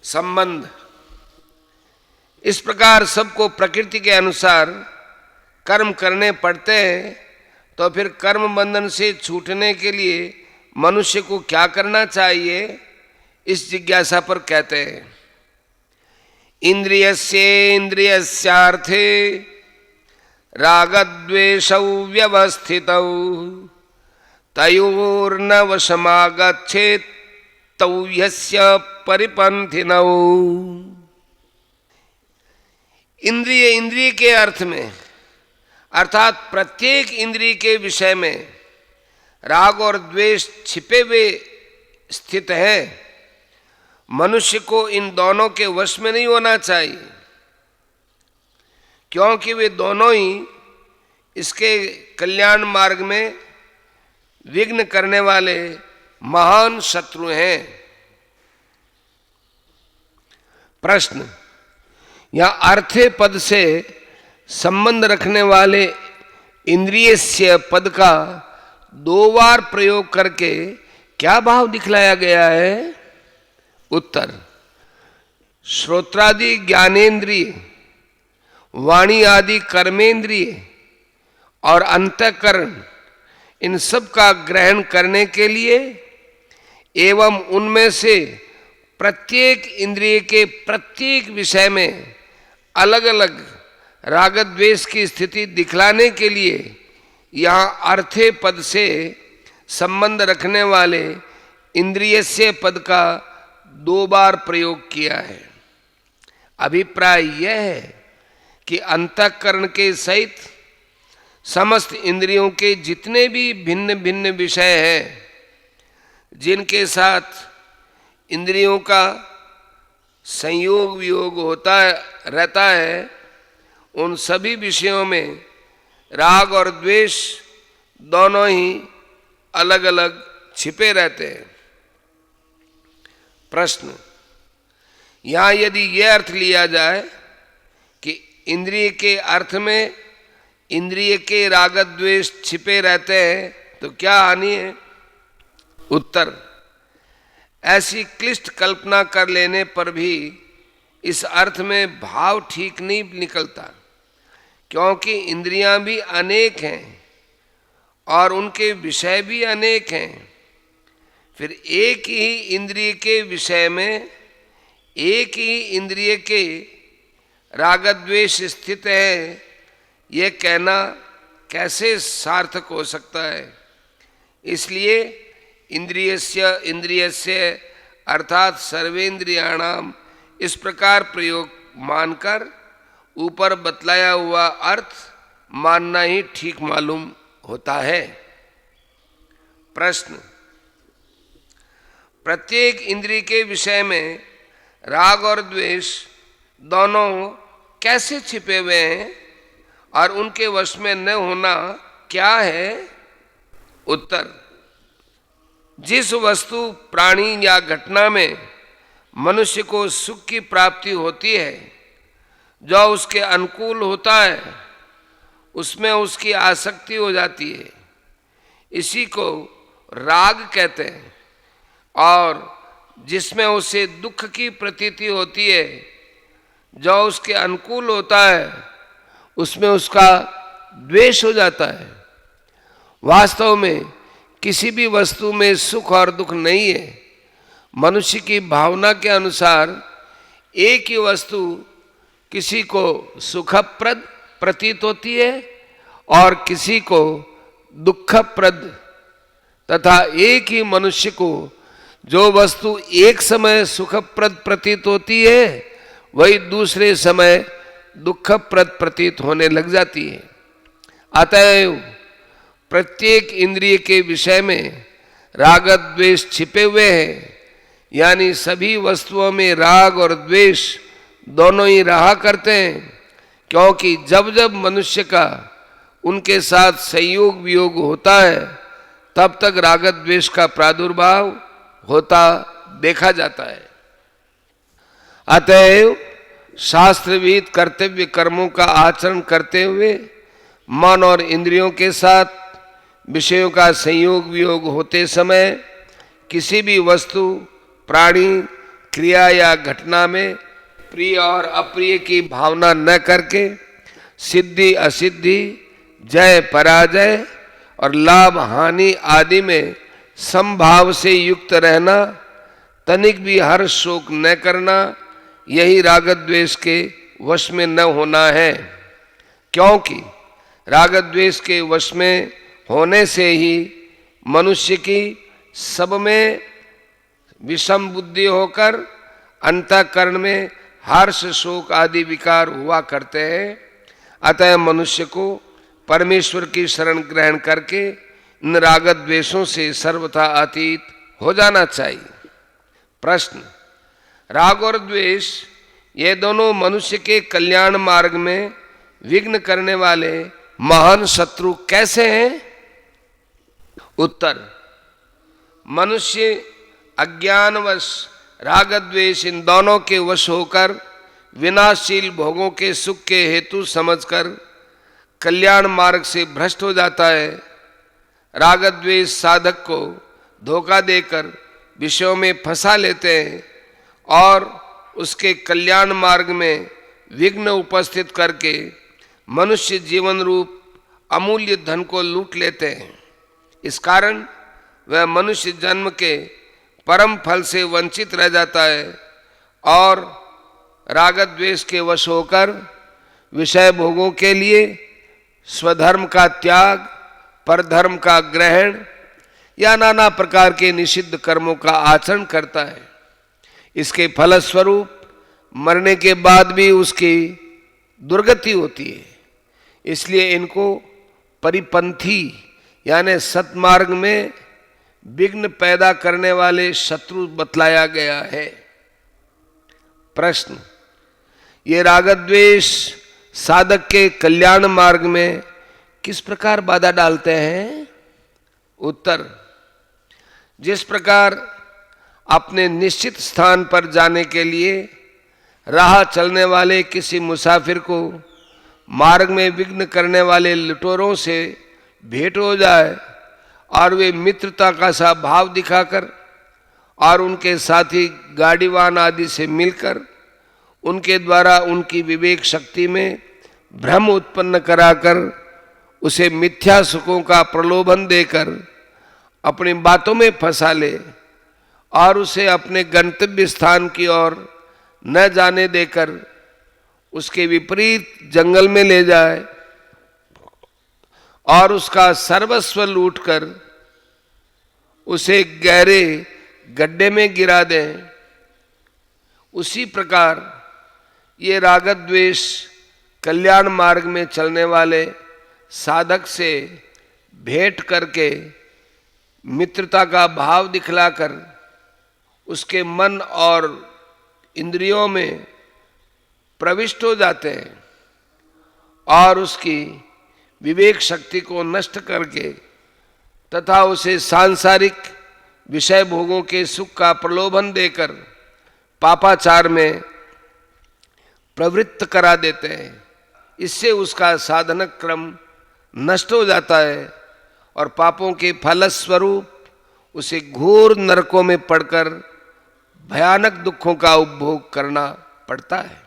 संबंध। इस प्रकार सबको प्रकृति के अनुसार कर्म करने पड़ते हैं, तो फिर कर्म बंधन से छूटने के लिए मनुष्य को क्या करना चाहिए, इस जिज्ञासा पर कहते हैं इंद्रियस्येन्द्रियस्यार्थे रागद्वेषौ व्यवस्थितौ तयोर्न वशमागच्छेत् तौ यस्य परिपन्थिनौ। इंद्रिय के अर्थ में अर्थात प्रत्येक इंद्रिय के विषय में राग और द्वेष छिपे हुए स्थित है। मनुष्य को इन दोनों के वश में नहीं होना चाहिए, क्योंकि वे दोनों ही इसके कल्याण मार्ग में विघ्न करने वाले महान शत्रु हैं। प्रश्न, या अर्थे पद से संबंध रखने वाले इंद्रियस्य पद का दो बार प्रयोग करके क्या भाव दिखलाया गया है? उत्तर, श्रोत्रादि ज्ञानेन्द्रिय, वाणी आदि कर्मेंद्रिय और अंतःकरण, इन सब का ग्रहण करने के लिए एवं उनमें से प्रत्येक इंद्रिय के प्रत्येक विषय में अलग अलग राग द्वेष की स्थिति दिखलाने के लिए यहाँ अर्थे पद से संबंध रखने वाले इंद्रियस्य पद का दो बार प्रयोग किया है। अभिप्राय यह है कि अंतःकरण के सहित समस्त इंद्रियों के जितने भी भिन्न भिन्न विषय हैं, जिनके साथ इंद्रियों का संयोग वियोग होता रहता है, उन सभी विषयों में राग और द्वेष दोनों ही अलग अलग छिपे रहते हैं। प्रश्न, यहाँ यदि यह अर्थ लिया जाए कि इंद्रिय के अर्थ में इंद्रिय के राग द्वेष छिपे रहते हैं, तो क्या हानि है? उत्तर, ऐसी क्लिष्ट कल्पना कर लेने पर भी इस अर्थ में भाव ठीक नहीं निकलता, क्योंकि इंद्रियां भी अनेक हैं और उनके विषय भी अनेक हैं। फिर एक ही इंद्रिय के विषय में एक ही इंद्रिय के राग द्वेष स्थित है, ये कहना कैसे सार्थक हो सकता है? इसलिए इंद्रियस्य अर्थात सर्वेंद्रियाणाम इस प्रकार प्रयोग मानकर ऊपर बतलाया हुआ अर्थ मानना ही ठीक मालूम होता है। प्रश्न, प्रत्येक इंद्रिय के विषय में राग और द्वेष दोनों कैसे छिपे हुए हैं और उनके वश में न होना क्या है? उत्तर, जिस वस्तु, प्राणी या घटना में मनुष्य को सुख की प्राप्ति होती है, जो उसके अनुकूल होता है, उसमें उसकी आसक्ति हो जाती है, इसी को राग कहते हैं। और जिसमें उसे दुख की प्रतीति होती है, जो उसके अनुकूल होता है, उसमें उसका द्वेष हो जाता है। वास्तव में किसी भी वस्तु में सुख और दुख नहीं है। मनुष्य की भावना के अनुसार एक ही वस्तु किसी को सुखप्रद प्रतीत होती है और किसी को दुखप्रद, तथा एक ही मनुष्य को जो वस्तु एक समय सुखप्रद प्रतीत होती है, वही दूसरे समय दुखप्रद प्रतीत होने लग जाती है। अतएव प्रत्येक इंद्रिय के विषय में राग द्वेष छिपे हुए हैं, यानी सभी वस्तुओं में राग और द्वेष दोनों ही रहा करते हैं, क्योंकि जब जब मनुष्य का उनके साथ संयोग वियोग होता है, तब तक राग द्वेष का प्रादुर्भाव होता देखा जाता है। अतएव शास्त्रविद कर्तव्य कर्मों का आचरण करते हुए मन और इंद्रियों के साथ विषयों का संयोग वियोग होते समय किसी भी वस्तु, प्राणी, क्रिया या घटना में प्रिय और अप्रिय की भावना न करके सिद्धि असिद्धि, जय पराजय और लाभ हानि आदि में समभाव से युक्त रहना, तनिक भी हर्ष शोक न करना, यही राग द्वेष के वश में न होना है। क्योंकि राग द्वेष के वश में होने से ही मनुष्य की सब में विषम बुद्धि होकर अंतःकरण में हर्ष शोक आदि विकार हुआ करते हैं। अतः मनुष्य को परमेश्वर की शरण ग्रहण करके इन राग द्वेषों से सर्वथा अतीत हो जाना चाहिए। प्रश्न, राग और द्वेष ये दोनों मनुष्य के कल्याण मार्ग में विघ्न करने वाले महान शत्रु कैसे हैं? उत्तर, मनुष्य अज्ञानवश राग द्वेष इन दोनों के वश होकर विनाशशील भोगों के सुख के हेतु समझकर कल्याण मार्ग से भ्रष्ट हो जाता है। राग द्वेष साधक को धोखा देकर विषयों में फंसा लेते हैं और उसके कल्याण मार्ग में विघ्न उपस्थित करके मनुष्य जीवन रूप अमूल्य धन को लूट लेते हैं। इस कारण वह मनुष्य जन्म के परम फल से वंचित रह जाता है और राग द्वेष के वश होकर विषय भोगों के लिए स्वधर्म का त्याग, परधर्म का ग्रहण या नाना प्रकार के निषिद्ध कर्मों का आचरण करता है। इसके फलस्वरूप मरने के बाद भी उसकी दुर्गति होती है। इसलिए इनको परिपंथी यानी सत्मार्ग में विघ्न पैदा करने वाले शत्रु बतलाया गया है। प्रश्न, ये राग द्वेष साधक के कल्याण मार्ग में किस प्रकार बाधा डालते हैं? उत्तर, जिस प्रकार अपने निश्चित स्थान पर जाने के लिए राह चलने वाले किसी मुसाफिर को मार्ग में विघ्न करने वाले लुटेरों से भेंट हो जाए और वे मित्रता का सा भाव दिखाकर और उनके साथी गाड़ीवान आदि से मिलकर उनके द्वारा उनकी विवेक शक्ति में भ्रम उत्पन्न कराकर उसे मिथ्या सुखों का प्रलोभन देकर अपनी बातों में फंसा ले और उसे अपने गंतव्य स्थान की ओर न जाने देकर उसके विपरीत जंगल में ले जाए और उसका सर्वस्व लूटकर उसे गहरे गड्ढे में गिरा दें, उसी प्रकार ये राग द्वेष कल्याण मार्ग में चलने वाले साधक से भेंट करके मित्रता का भाव दिखलाकर उसके मन और इंद्रियों में प्रविष्ट हो जाते हैं और उसकी विवेक शक्ति को नष्ट करके तथा उसे सांसारिक विषय भोगों के सुख का प्रलोभन देकर पापाचार में प्रवृत्त करा देते हैं। इससे उसका साधन क्रम नष्ट हो जाता है और पापों के फलस्वरूप उसे घोर नरकों में पड़कर भयानक दुखों का उपभोग करना पड़ता है।